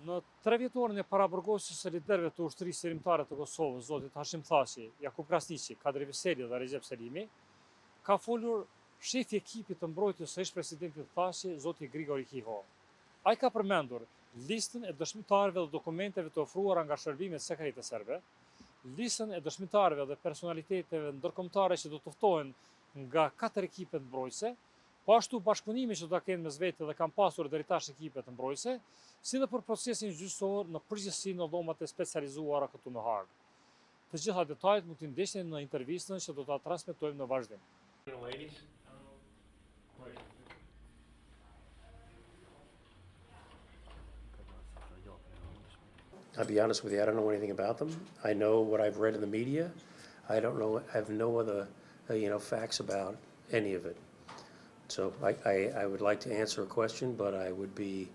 Në 3 vjetorin e paraburgosjes së liderëve të ushtrisë sërimtare të Kosovës, zotit Hashim Thaçi, 𝐫𝐭𝐤𝐥𝐢𝐯 𝐑𝐓𝐊 dhe Recep Selimi, ka folur shefi i ekipit të mbrojtjes së ish-presidentit Thaçi, zoti Gregory 𝐫𝐭𝐤𝐤𝐤. Ai ka përmendur listën e dëshmitarëve dhe dokumenteve të ofruara nga shërbimet sekrete serbe, listën e dëshmitarëve dhe personaliteteve ndërkombëtare që do të ftohen nga 4 ekipet mbrojtëse, po ashtu bashkëpunimi që do ta kenë mes vete dhe kanë pasur deri tash ekipet mbrojtëse, si dhe për procesin gjyqësor në përgjithësi në dhomat e specializuara këtu në Haag. Të gjitha detajet mund t'i ndihni në intervistën që do ta transmetojmë në vazhdim. Ladies. I'll be honest with you, I don't know anything about them. I know what I've read in the media. I have no other, facts about any of it. So I would like to answer a question, but I would be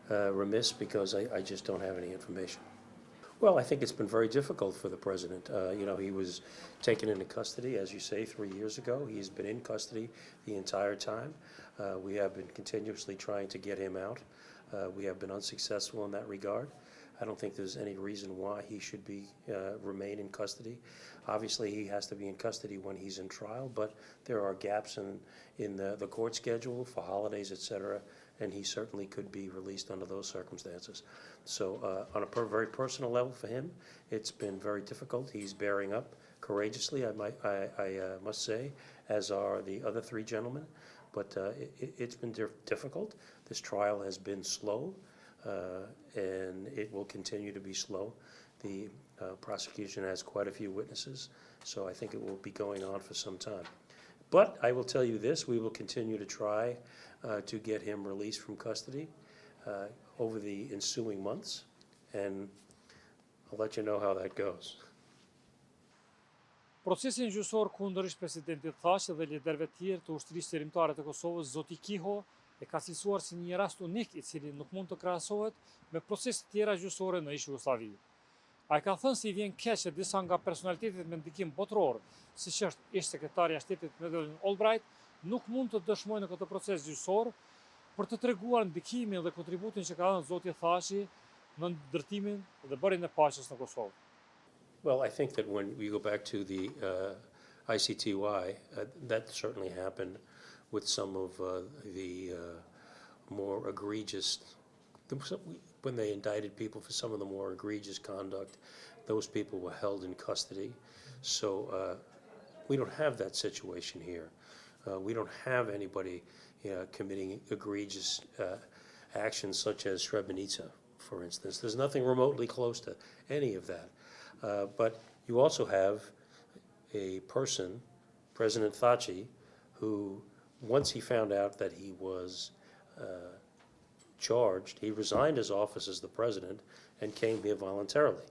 remiss because I just don't have any information. Well, I think it's been very difficult for the president. He was taken into custody, as you say, 3 years ago. He's been in custody the entire time. We have been continuously trying to get him out. We have been unsuccessful in that regard. I don't think there's any reason why he should remain in custody. Obviously, he has to be in custody when he's in trial, but there are gaps in the court schedule for holidays, etc., and he certainly could be released under those circumstances. So on a very personal level for him, it's been very difficult. He's bearing up courageously, I must say, as are the other 3 gentlemen, but it's been difficult. This trial has been slow. And it will continue to be slow. The prosecution has quite a few witnesses, so I think it will be going on for some time. But I will tell you this, we will continue to try to get him released from custody over the ensuing months, and I'll let you know how that goes. Procesin gjyqësor kundër ish-presidentit Thaçi dhe liderëve të tjerë të ushtrisë sërimtare të Kosovës, zoti 𝐫𝐭𝐤𝐤𝐤, e ka cilësuar si një rast unik i cili nuk mund të krahasohet me procese të tjera gjyqësore në ish-Jugosllavi. Ai ka thënë se i vjen keq që disa nga personalitetet me ndikim botror, siç është ish-sekretarja e shtetit Madeleine Albright, nuk mund të dëshmojnë në këtë proces gjyqësor për të treguar ndikimin dhe kontributin që ka dhënë zoti Thaçi në ndërtimin dhe bërjen e paqes në Kosovë. Well, I think that when we go back to the ICTY, that certainly happened with some of the more egregious, when they indicted people for some of the more egregious conduct, those people were held in custody. So we don't have that situation here. We don't have anybody committing egregious actions such as Srebrenica, for instance. There's nothing remotely close to any of that. But you also have a person, President Thaçi, who once he found out that he was charged, he resigned his office as the president and came here voluntarily.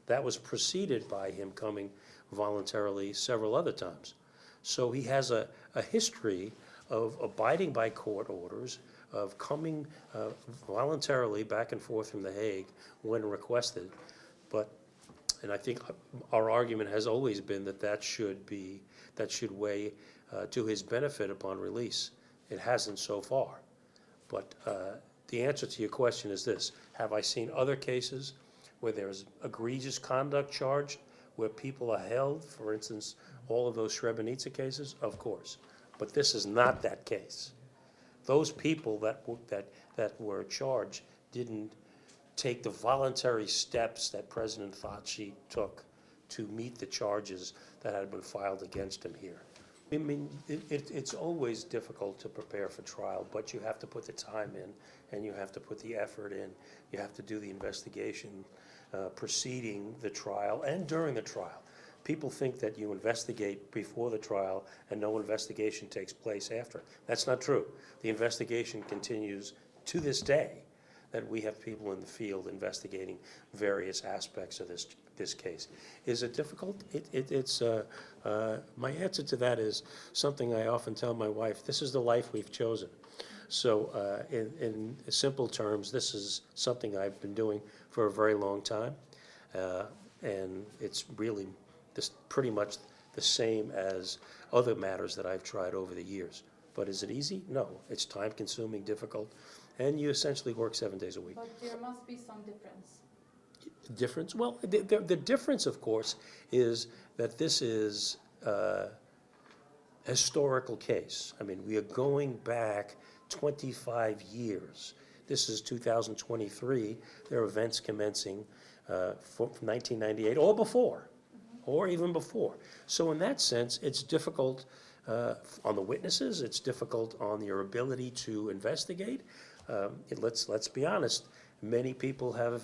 That was preceded by him coming voluntarily several other times. So he has a history of abiding by court orders, of coming voluntarily back and forth from The Hague when requested. And I think our argument has always been that should weigh to his benefit upon release. It hasn't so far. But the answer to your question is this. Have I seen other cases where there's egregious conduct charged, where people are held, for instance, all of those Srebrenica cases? Of course. But this is not that case. Those people that were charged didn't take the voluntary steps that President Thaçi took to meet the charges that had been filed against him here. I mean, it's always difficult to prepare for trial, but you have to put the time in, and you have to put the effort in. You have to do the investigation preceding the trial and during the trial. People think that you investigate before the trial and no investigation takes place after. That's not true. The investigation continues to this day, that we have people in the field investigating various aspects of this case. Is it difficult? My answer to that is something I often tell my wife: this is the life we've chosen. So in simple terms, this is something I've been doing for a very long time, and it's really pretty much the same as other matters that I've tried over the years. But is it easy? No. It's time-consuming, difficult, and you essentially work 7 days a week. But there must be some difference. Difference? Well, the difference, of course, is that this is a historical case. I mean, we are going back 25 years. This is 2023. There are events commencing from 1998 or before, or even before. So in that sense, it's difficult on the witnesses. It's difficult on your ability to investigate. Let's be honest. Many people have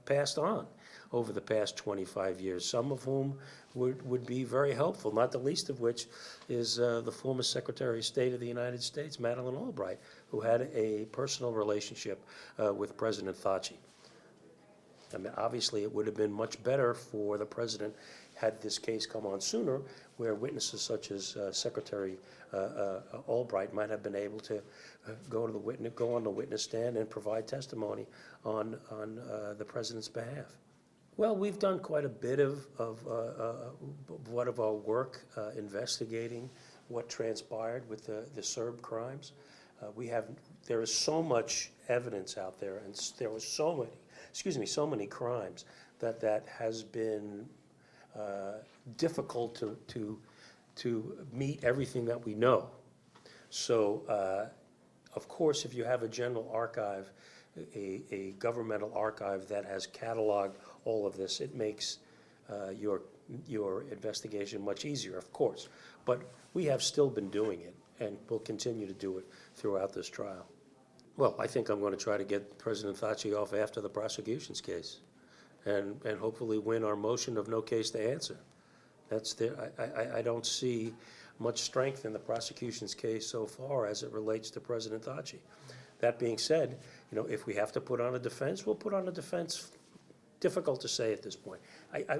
passed on over the past 25 years, some of whom would be very helpful, not the least of which is the former Secretary of State of the United States, Madeleine Albright, who had a personal relationship with President Thaçi. I mean, obviously, it would have been much better for the president had this case come on sooner, where witnesses such as Secretary Albright might have been able to go on the witness stand and provide testimony on the president's behalf. Well, we've done quite a bit of our work investigating what transpired with the Serb crimes. There is so much evidence out there, and there was so many crimes that has been difficult to meet everything that we know. So, of course, if you have a general archive, a governmental archive that has cataloged all of this, it makes your investigation much easier, of course. But we have still been doing it, and will continue to do it throughout this trial. Well, I think I'm going to try to get President Thaçi off after the prosecution's case, and hopefully win our motion of no case to answer. I don't see much strength in the prosecution's case so far as it relates to President Thaçi. That being said, if we have to put on a defense, we'll put on a defense. Difficult to say at this point.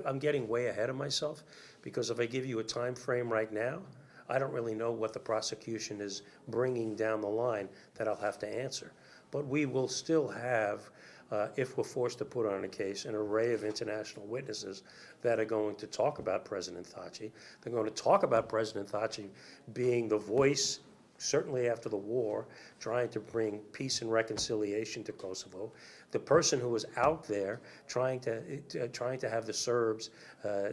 I'm getting way ahead of myself, because if I give you a time frame right now, I don't really know what the prosecution is bringing down the line that I'll have to answer. But we will still have, if we're forced to put on a case, an array of international witnesses that are going to talk about President Thaçi. They're going to talk about President Thaçi being the voice, certainly after the war, trying to bring peace and reconciliation to Kosovo. The person who was out there trying to have the Serbs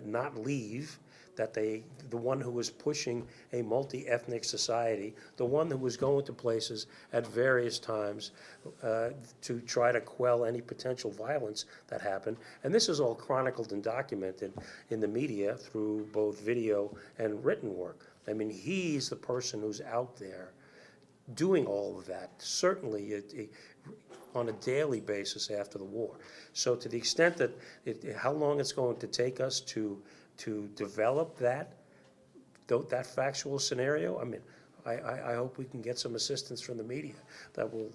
not leave, the one who was pushing a multi-ethnic society, the one who was going to places at various times to try to quell any potential violence that happened. And this is all chronicled and documented in the media through both video and written work. I mean, he's the person who's out there doing all of that, certainly on a daily basis after the war. So to the extent that how long it's going to take us to develop that factual scenario, I mean, I hope we can get some assistance from the media that will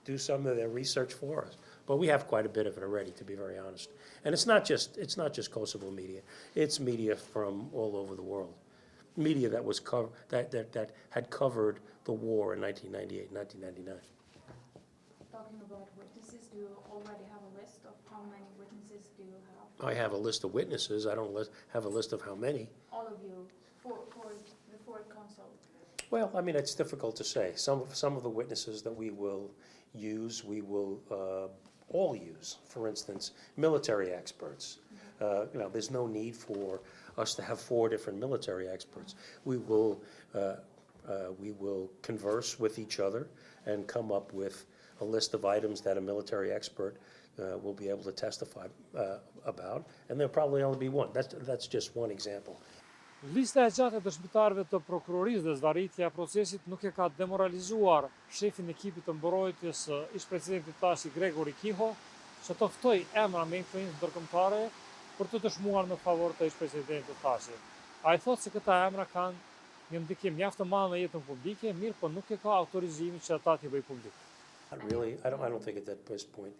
do some of their research for us. But we have quite a bit of it already, to be very honest. And it's not just Kosovo media; it's media from all over the world. Media that was that had covered the war in 1998, 1999. Talking about witnesses, do you already have a list of how many witnesses do you have? I have a list of witnesses. I don't have a list of how many. All of you, for the Fourth Council? Well, I mean, it's difficult to say. Some of the witnesses that we will use, we will all use. For instance, military experts. There's no need for us to have 4 different military experts. We will converse with each other and come up with a list of items that a military expert will be able to testify about, and there'll probably only be one. That's just one example. Lista e gjatë e dëshmitarëve të prokurorisë dhe zvarritja e procesit nuk e ka demoralizuar shefin e ekipit të mbrojtjes ish-presidentit Thaçi Gregory 𝐫𝐭𝐤𝐥𝐢𝐯, që të ftoi emra me influencë ndërkombëtare për të dëshmuar në favor të ish-presidentit Thaçi. Ai thotë se këta emra kanë një ndikim mjaft të madh në jetën publike, mirë po nuk e ka autorizimin që ata t'i bëjë publik. Really, I don't think at this point.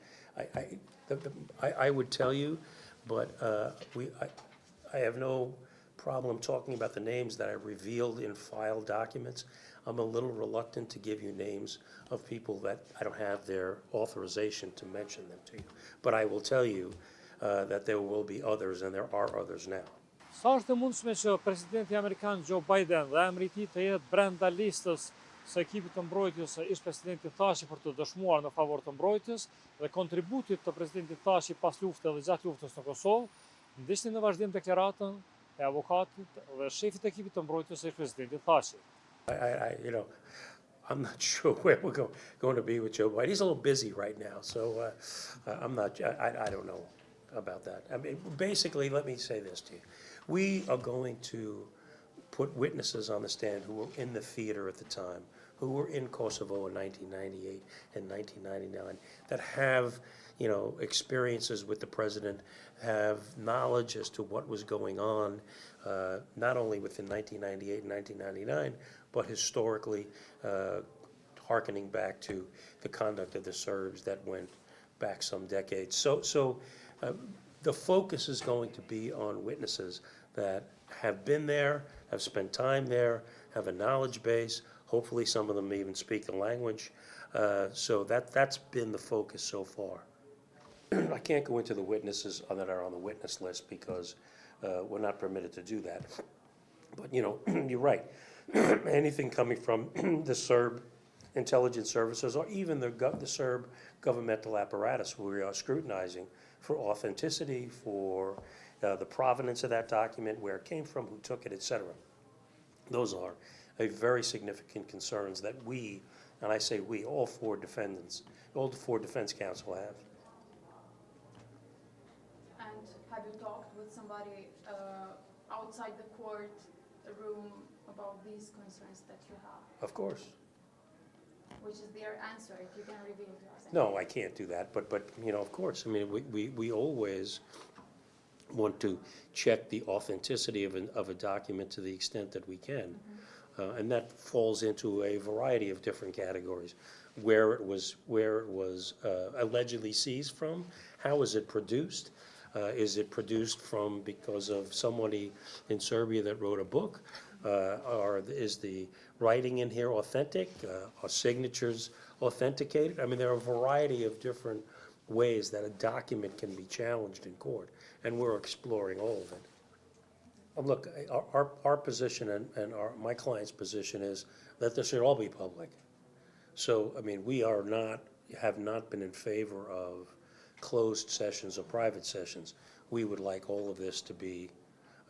I would tell you, but I have no problem talking about the names that I revealed in file documents. I'm a little reluctant to give you names of people that I don't have their authorization to mention them to you. But I will tell you that there will be others, and there are others now. Sa është e mundshme që presidenti amerikan Joe Biden dhe emri i tij të jetë brenda listës së ekipit të mbrojtjes së ish-presidentit Thaçi për të dëshmuar në favor të mbrojtjes dhe kontributit të presidentit Thaçi pas luftës dhe gjatë luftës në Kosovë, ndiqni në vazhdim deklaratën e avokatit dhe shefit të ekipit të mbrojtjes së ish-presidentit Thaçi. You know, I'm not sure where we're going to be with Joe Biden. He's a little busy right now, so I don't know about that. I mean, basically, let me say this to you. We are going to put witnesses on the stand who were in the theater at the time, who were in Kosovo in 1998 and 1999, that have, you know, experiences with the president, have knowledge as to what was going on, not only within 1998 and 1999, but historically, hearkening back to the conduct of the Serbs that went back some decades. So the focus is going to be on witnesses that have been there, have spent time there, have a knowledge base. Hopefully some of them even speak the language. So that's been the focus so far. I can't go into the witnesses that are on the witness list because we're not permitted to do that. But, you know, you're right. Anything coming from the Serb intelligence services or even the Serb governmental apparatus, we are scrutinizing for authenticity, for the provenance of that document, where it came from, who took it, etc. Those are very significant concerns that we, and I say we, all four defendants, all the four defense counsel have. And have you talked with somebody outside the court room about these concerns that you have? Of course. Which is their answer, if you can reveal to us? No, I can't do that, but you know, of course, I mean, we always want to check the authenticity of a document to the extent that we can. And that falls into a variety of different categories. Where it was allegedly seized from, how is it produced? Is it produced from because of somebody in Serbia that wrote a book? Or is the writing in here authentic? Are signatures authenticated? I mean, there are a variety of different ways that a document can be challenged in court, and we're exploring all of it. Look, our position and my client's position is that this should all be public. So, I mean, we have not been in favor of closed sessions or private sessions. We would like all of this to be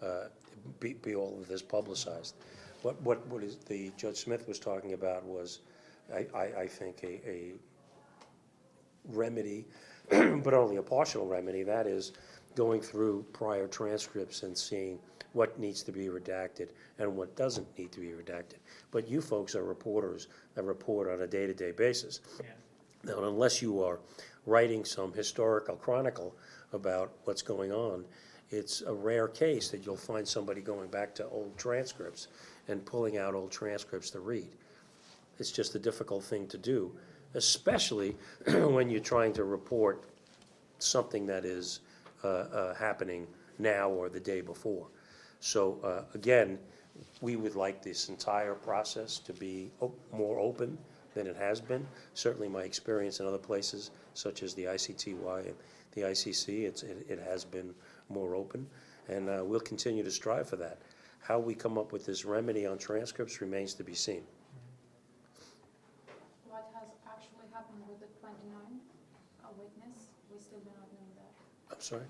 all of this publicized. What is the Judge Smith was talking about was, I think, a remedy, but only a partial remedy. That is going through prior transcripts and seeing what needs to be redacted and what doesn't need to be redacted. But you folks are reporters that report on a day-to-day basis. Yeah. Now, unless you are writing some historical chronicle about what's going on, it's a rare case that you'll find somebody going back to old transcripts and pulling out old transcripts to read. It's just a difficult thing to do, especially when you're trying to report something that is happening now or the day before. So again, we would like this entire process to be more open than it has been. Certainly my experience in other places, such as the ICTY and the ICC, it has been more open, and we'll continue to strive for that. How we come up with this remedy on transcripts remains to be seen. What has actually happened with the 29th witness? We still do not know that. I'm sorry?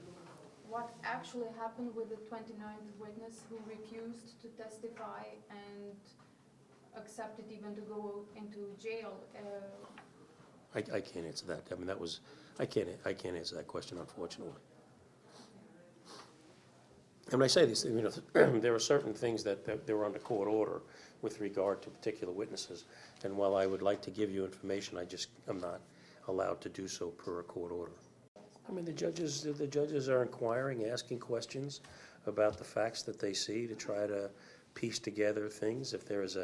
What actually happened with the 29th witness who refused to testify and accepted even to go into jail? I can't answer that. I mean, I can't answer that question, unfortunately. And when I say this, you know, there are certain things that they're under court order with regard to particular witnesses. And while I would like to give you information, I'm not allowed to do so per a court order. I mean, the judges are inquiring, asking questions about the facts that they see to try to piece together things. If there is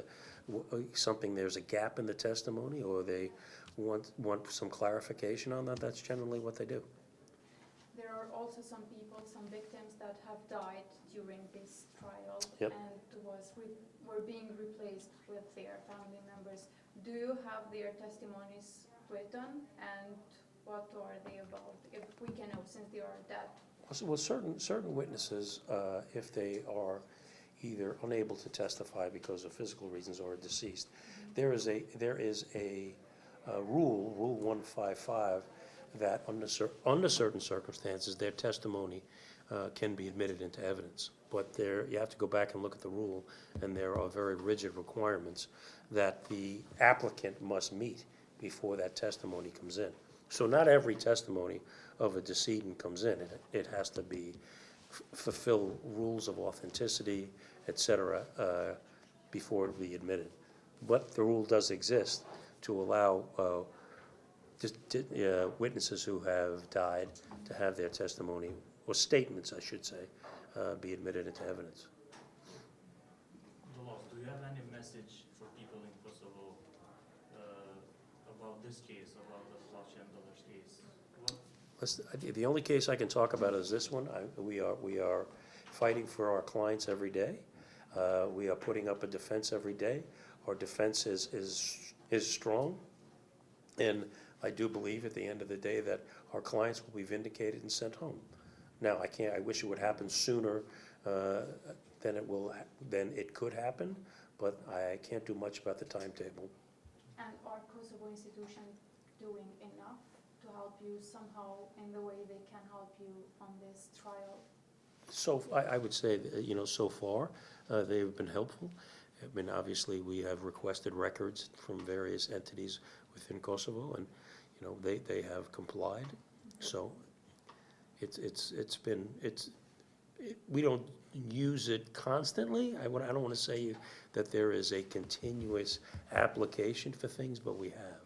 there's a gap in the testimony, or they want some clarification on that, that's generally what they do. There are also some people, some victims that have died during this trial. Yep. And were being replaced with their family members. Do you have their testimonies written, and what are they about, if we can know, since they are dead? Well, certain witnesses, if they are either unable to testify because of physical reasons or are deceased. There is a rule, Rule 155, that under certain circumstances, their testimony can be admitted into evidence. But you have to go back and look at the rule, and there are very rigid requirements that the applicant must meet before that testimony comes in. So not every testimony of a decedent comes in. It has to be fulfill rules of authenticity, et cetera, before it be admitted. But the rule does exist to allow witnesses who have died to have their testimony, or statements, I should say, be admitted into evidence. Do you have any message for people in Kosovo about this case, about the Thaçi and others case? The only case I can talk about is this one. We are fighting for our clients every day. We are putting up a defense every day. Our defense is strong, and I do believe at the end of the day that our clients will be vindicated and sent home. Now, I wish it would happen sooner than it could happen, but I can't do much about the timetable. And are Kosovo institutions doing enough to help you somehow in the way they can help you on this trial? So I would say that, so far they've been helpful. I mean, obviously we have requested records from various entities within Kosovo, and they have complied. So we don't use it constantly. I don't want to say that there is a continuous application for things, but we have.